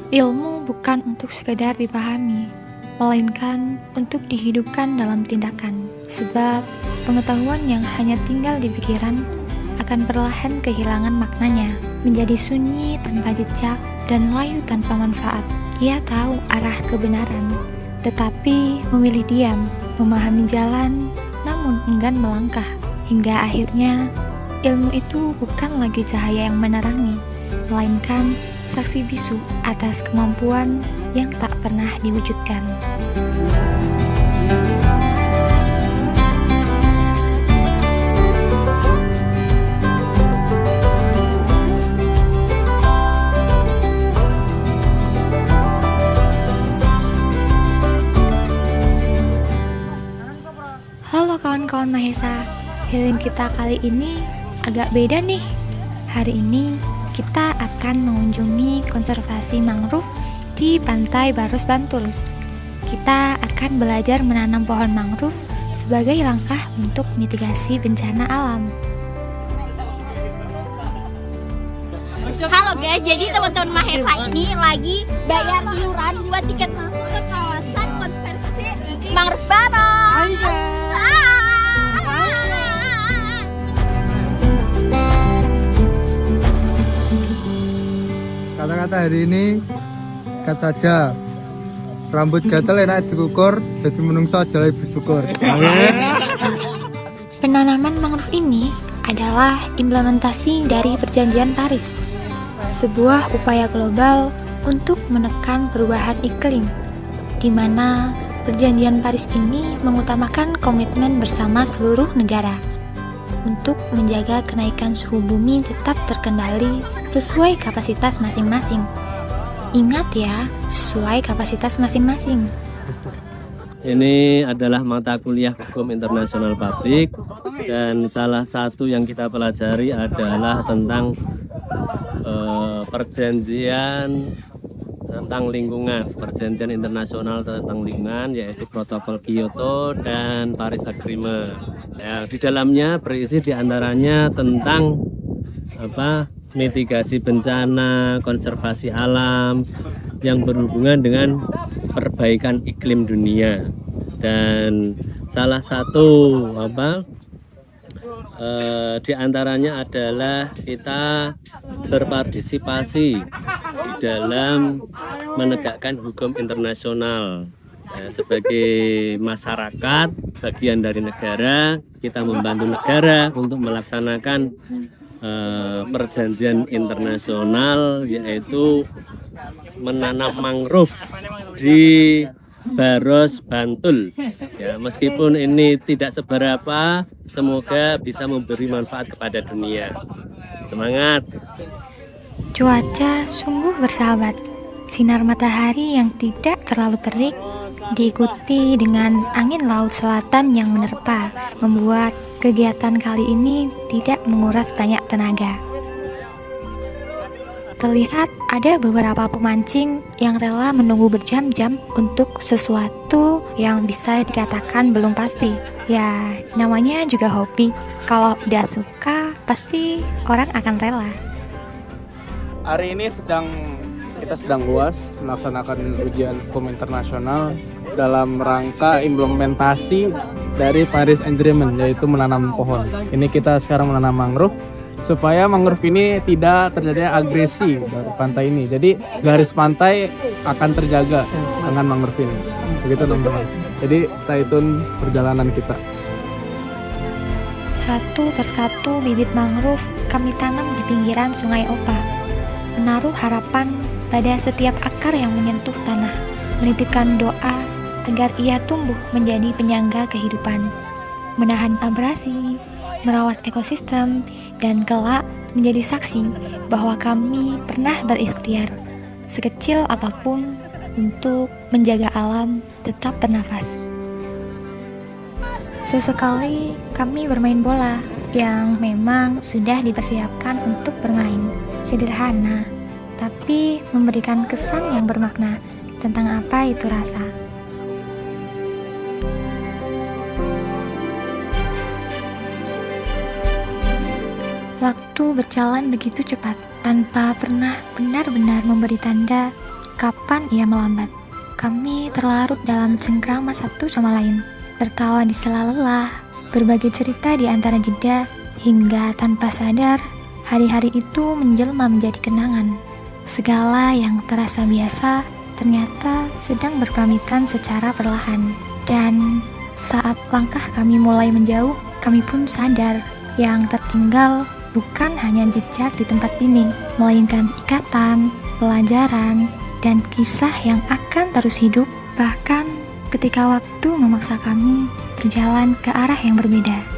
Ilmu bukan untuk sekedar dipahami, melainkan untuk dihidupkan dalam tindakan. Sebab pengetahuan yang hanya tinggal di pikiran akan perlahan kehilangan maknanya, menjadi sunyi tanpa jejak dan layu tanpa manfaat. Ia tahu arah kebenaran, tetapi memilih diam, memahami jalan, namun enggan melangkah. Hingga akhirnya, ilmu itu bukan lagi cahaya yang menerangi, melainkan saksi bisu atas kemampuan yang tak pernah diwujudkan. Halo kawan-kawan Mahesa, healing kita kali ini agak beda nih. Hari ini kita akan mengunjungi konservasi mangrove di Pantai Baros, Bantul. Kita akan belajar menanam pohon mangrove sebagai langkah untuk mitigasi bencana alam. Halo guys, jadi teman-teman Mahesa ini lagi bayar iuran buat tiket masuk ke kawasan konservasi mangrove Baros. Kata-kata hari ini, kata saja rambut gatel enak dikukur, jadi menungso aja lebih bersyukur. Penanaman mangrove ini adalah implementasi dari Perjanjian Paris, sebuah upaya global untuk menekan perubahan iklim, di mana Perjanjian Paris ini mengutamakan komitmen bersama seluruh negara untuk menjaga kenaikan suhu bumi tetap terkendali sesuai kapasitas masing-masing. Ingat ya, sesuai kapasitas masing-masing. Ini adalah mata kuliah Hukum Internasional Publik, dan salah satu yang kita pelajari adalah tentang perjanjian tentang lingkungan, perjanjian internasional tentang lingkungan, yaitu Protokol Kyoto dan Paris Agreement. Ya, di dalamnya berisi diantaranya tentang mitigasi bencana, konservasi alam yang berhubungan dengan perbaikan iklim dunia. Dan salah satu diantaranya adalah kita berpartisipasi di dalam menegakkan hukum internasional. Sebagai masyarakat, bagian dari negara, kita membantu negara untuk melaksanakan perjanjian internasional, yaitu menanam mangrove di Baros, Bantul. Ya, meskipun ini tidak seberapa, semoga bisa memberi manfaat kepada dunia. Semangat! Cuaca sungguh bersahabat. Sinar matahari yang tidak terlalu terik diikuti dengan angin laut selatan yang menerpa, membuat kegiatan kali ini tidak menguras banyak tenaga. Terlihat ada beberapa pemancing yang rela menunggu berjam-jam untuk sesuatu yang bisa dikatakan belum pasti. Ya, namanya juga hobi. Kalau udah suka, pasti orang akan rela. Hari ini kita sedang UAS melaksanakan ujian hukum internasional dalam rangka implementasi dari Paris Agreement, yaitu menanam pohon. Ini kita sekarang menanam mangrove supaya mangrove ini tidak terjadi agresi dari pantai ini. Jadi garis pantai akan terjaga dengan mangrove ini. Begitu teman-teman. Jadi stay tune perjalanan kita. Satu persatu bibit mangrove kami tanam di pinggiran Sungai Opa, menaruh harapan pada setiap akar yang menyentuh tanah, menitipkan doa agar ia tumbuh menjadi penyangga kehidupan, menahan abrasi, merawat ekosistem, dan kelak menjadi saksi bahwa kami pernah berikhtiar, sekecil apapun, untuk menjaga alam tetap bernafas. Sesekali kami bermain bola yang memang sudah dipersiapkan untuk bermain. Sederhana, tapi memberikan kesan yang bermakna tentang apa itu rasa. Waktu berjalan begitu cepat, tanpa pernah benar-benar memberi tanda kapan ia melambat. Kami terlarut dalam cengkrama satu sama lain, tertawa di sela lelah, berbagi cerita di antara jeda, hingga tanpa sadar, hari-hari itu menjelma menjadi kenangan. Segala yang terasa biasa, ternyata sedang berpamitan secara perlahan. Dan saat langkah kami mulai menjauh, kami pun sadar yang tertinggal bukan hanya jejak di tempat ini, melainkan ikatan, pelajaran, dan kisah yang akan terus hidup, bahkan ketika waktu memaksa kami berjalan ke arah yang berbeda.